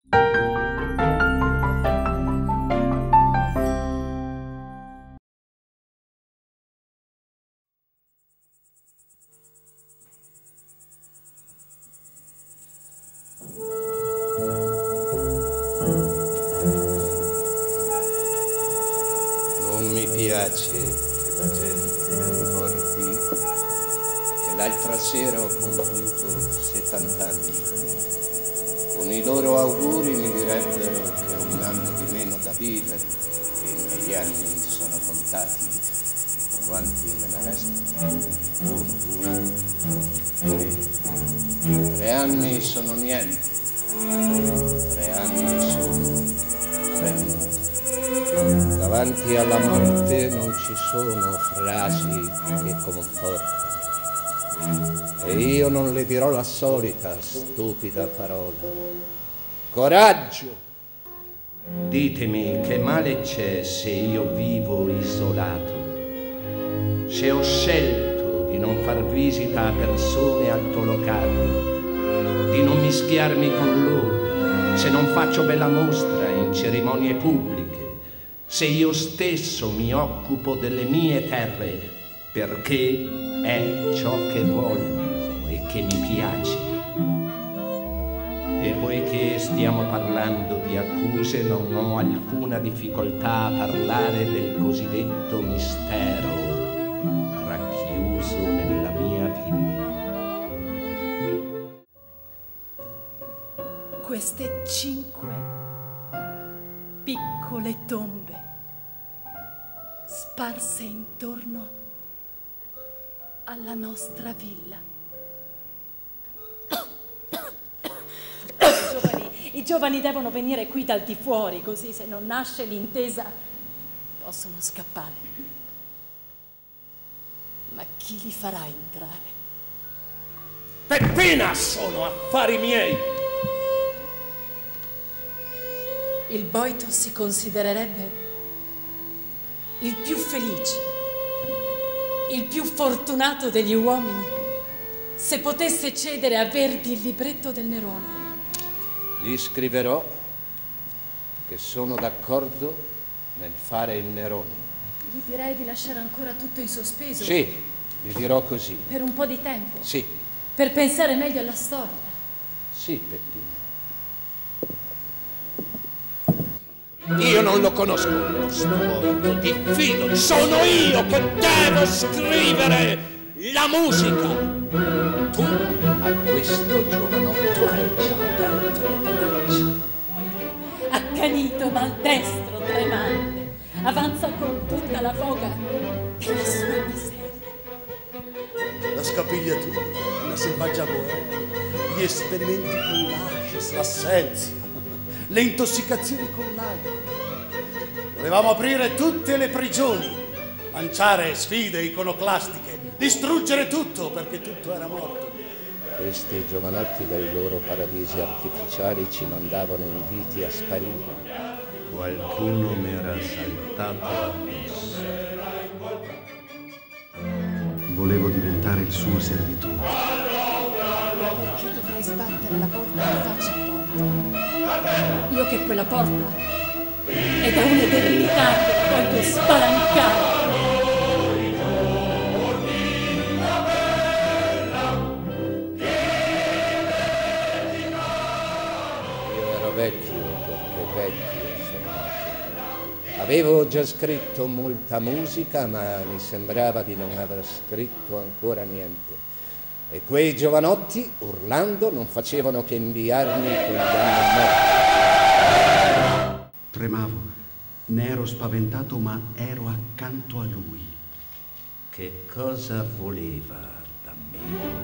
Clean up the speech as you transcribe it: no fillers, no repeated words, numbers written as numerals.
Non mi piace che la gente ricordi che l'altra sera ho compiuto 70 anni. Con i loro auguri mi direbbero che ho un anno di meno da vivere, che i miei anni sono contati. Quanti me ne restano? 1, 2, 3. 3 anni sono niente. 3 anni sono 3 minuti. Davanti alla morte non ci sono frasi che confortano. E io non le dirò la solita stupida parola. Coraggio! Ditemi che male c'è se io vivo isolato, se ho scelto di non far visita a persone altolocate, di non mischiarmi con loro, se non faccio bella mostra in cerimonie pubbliche, se io stesso mi occupo delle mie terre perché è ciò che voglio e che mi piace. E poiché stiamo parlando di accuse, non ho alcuna difficoltà a parlare del cosiddetto mistero racchiuso nella mia villa. Queste 5 piccole tombe sparse intorno alla nostra villa. I giovani devono venire qui dal di fuori, così se non nasce l'intesa possono scappare. Ma chi li farà entrare? Peppina, sono affari miei! Il Boito si considererebbe il più felice, il più fortunato degli uomini se potesse cedere a Verdi il libretto del Nerone. Gli scriverò che sono d'accordo nel fare il Nerone. Gli direi di lasciare ancora tutto in sospeso. Sì, gli dirò così. Per un po' di tempo. Sì. Per pensare meglio alla storia. Sì, Peppina. Io non lo conosco, questo Boito, diffido. Sono io che devo scrivere la musica! Tu a questo giovanotto hai già aperto le braccia. Accanito, maldestro, tremante, avanza con tutta la foga della sua miseria. La scapigliatura, una selvaggia boema, gli esperimenti con l'ascis, l'assenzio, le intossicazioni con l'alcol. Dovevamo aprire tutte le prigioni, lanciare sfide iconoclastiche, distruggere tutto perché tutto era morto. Questi giovanotti dai loro paradisi artificiali ci mandavano inviti a sparire. Qualcuno mi era saltato addosso. Volevo diventare il suo servitore. Perché dovrei sbattere la porta in faccia a Boito? Io che quella porta è da un'eternità che voglio spalancare. Vecchio, perché vecchio sono nato. Avevo già scritto molta musica, ma mi sembrava di non aver scritto ancora niente. E quei giovanotti, urlando, non facevano che inviarmi con gli anni morti. Tremavo, ne ero spaventato, ma ero accanto a lui. Che cosa voleva da me?